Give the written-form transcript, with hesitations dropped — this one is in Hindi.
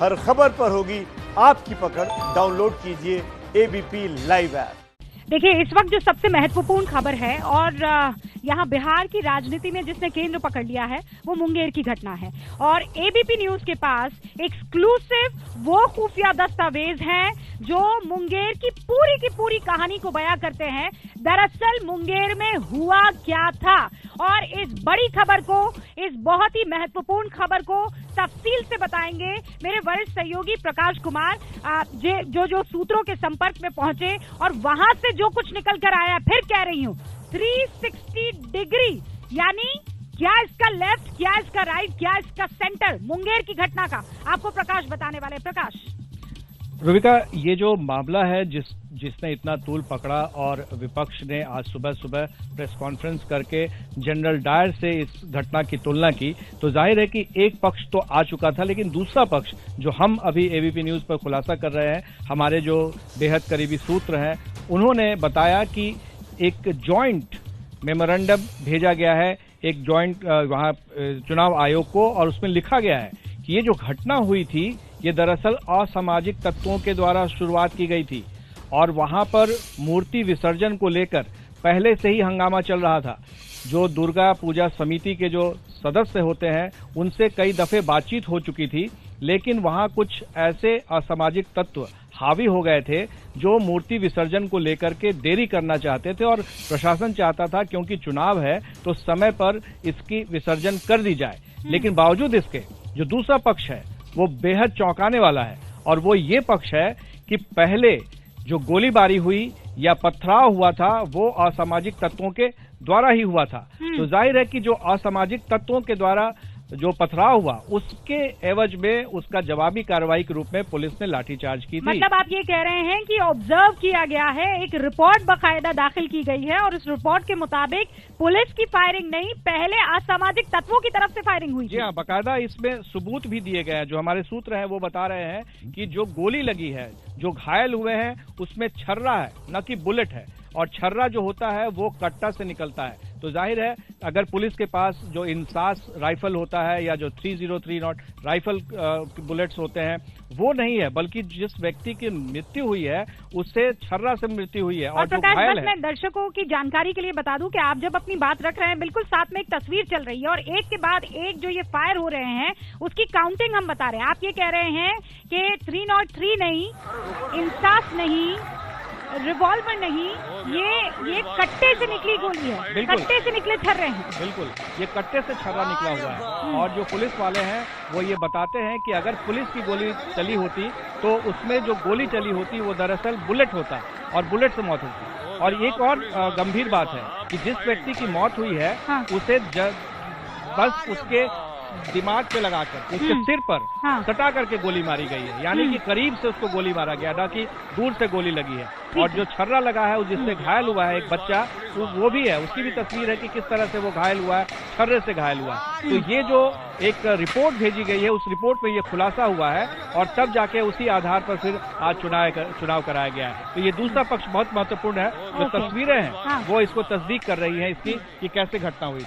हर खबर पर होगी आपकी पकड़। डाउनलोड कीजिए एबीपी लाइव ऐप। देखिए, इस वक्त जो सबसे महत्वपूर्ण खबर है और यहाँ बिहार की राजनीति में जिसने केंद्र पकड़ लिया है वो मुंगेर की घटना है। और एबीपी न्यूज के पास एक्सक्लूसिव वो खुफिया दस्तावेज हैं जो मुंगेर की पूरी कहानी को बयां करते हैं। दरअसल मुंगेर में हुआ क्या था, और इस बड़ी खबर को, इस बहुत ही महत्वपूर्ण खबर को तफसील से बताएंगे मेरे वरिष्ठ सहयोगी प्रकाश कुमार, जो सूत्रों के संपर्क में पहुंचे और वहां से जो कुछ निकल कर आया। फिर कह रही हूँ 360 डिग्री, यानी क्या इसका लेफ्ट, क्या इसका राइट, क्या इसका सेंटर, मुंगेर की घटना का आपको प्रकाश बताने वाले। प्रकाश। रुबिका, ये जो मामला है जिसने इतना तूल पकड़ा, और विपक्ष ने आज सुबह प्रेस कॉन्फ्रेंस करके जनरल डायर से इस घटना की तुलना की, तो जाहिर है कि एक पक्ष तो आ चुका था, लेकिन दूसरा पक्ष जो हम अभी एबीपी न्यूज पर खुलासा कर रहे हैं, हमारे जो बेहद करीबी सूत्र हैं, उन्होंने बताया कि एक जॉइंट मेमोरेंडम भेजा गया है, एक जॉइंट वहां चुनाव आयोग को, और उसमें लिखा गया है कि ये जो घटना हुई थी ये दरअसल असामाजिक तत्वों के द्वारा शुरुआत की गई थी, और वहां पर मूर्ति विसर्जन को लेकर पहले से ही हंगामा चल रहा था। जो दुर्गा पूजा समिति के जो सदस्य होते हैं उनसे कई दफे बातचीत हो चुकी थी, लेकिन वहां कुछ ऐसे असामाजिक तत्व हावी हो गए थे जो मूर्ति विसर्जन को लेकर के देरी करना चाहते थे, और प्रशासन चाहता था क्योंकि चुनाव है तो समय पर इसकी विसर्जन कर दी जाए। लेकिन बावजूद इसके जो दूसरा पक्ष है वो बेहद चौंकाने वाला है, और वो ये पक्ष है कि पहले जो गोलीबारी हुई या पथराव हुआ था वो असामाजिक तत्वों के द्वारा ही हुआ था। तो जाहिर है कि जो असामाजिक तत्वों के द्वारा जो पथराव हुआ उसके एवज में उसका जवाबी कार्रवाई के रूप में पुलिस ने लाठीचार्ज की थी। मतलब आप ये कह रहे हैं कि ऑब्जर्व किया गया है, एक रिपोर्ट बाकायदा दाखिल की गई है, और इस रिपोर्ट के मुताबिक पुलिस की फायरिंग नहीं, पहले असामाजिक तत्वों की तरफ से फायरिंग हुई। जी हाँ, बाकायदा इसमें सबूत भी दिए गए हैं। जो हमारे सूत्र हैं वो बता रहे हैं कि जो गोली लगी है, जो घायल हुए हैं, उसमें छर्रा है, न कि बुलेट है, और छर्रा जो होता है वो कट्टा से निकलता है। तो जाहिर है अगर पुलिस के पास जो इंसास राइफल होता है या जो 3030 राइफल बुलेट्स होते हैं वो नहीं है, बल्कि जिस व्यक्ति की मृत्यु हुई है उससे छर्रा से मृत्यु हुई है। और जो घायल है, मैं दर्शकों की जानकारी के लिए बता दूं कि आप जब अपनी बात रख रहे हैं बिल्कुल साथ में एक तस्वीर चल रही है, और एक के बाद एक जो ये फायर हो रहे हैं उसकी काउंटिंग हम बता रहे हैं। आप ये कह रहे हैं कि 303 नहीं, इंसास नहीं, रिवॉल्वर नहीं, ये कट्टे से निकली गोली है, कट्टे से निकले छर्रे हैं। बिल्कुल, ये कट्टे से छर्रा निकला हुआ है। और जो पुलिस वाले हैं वो ये बताते हैं कि अगर पुलिस की गोली चली होती तो उसमें जो गोली चली होती वो दरअसल बुलेट होता, और बुलेट से मौत होती। और एक और गंभीर बात है कि जिस व्यक्ति की मौत हुई है उसे बस उसके दिमाग पे लगाकर उसके सिर पर सटा करके गोली मारी गई है, यानी कि करीब से उसको गोली मारा गया ना कि दूर से गोली लगी है। और जो छर्रा लगा है जिससे घायल हुआ है एक बच्चा, वो भी है, उसकी भी तस्वीर है कि किस तरह से वो घायल हुआ है, छर्रे से घायल हुआ है। तो ये जो एक रिपोर्ट भेजी गई है उस रिपोर्ट में ये खुलासा हुआ है, और तब जाके उसी आधार पर फिर आज चुनाव कराया गया है। तो ये दूसरा पक्ष बहुत महत्वपूर्ण है। जो तस्वीरें हैं वो इसको तस्दीक कर रही है इसकी कि कैसे घटना हुई।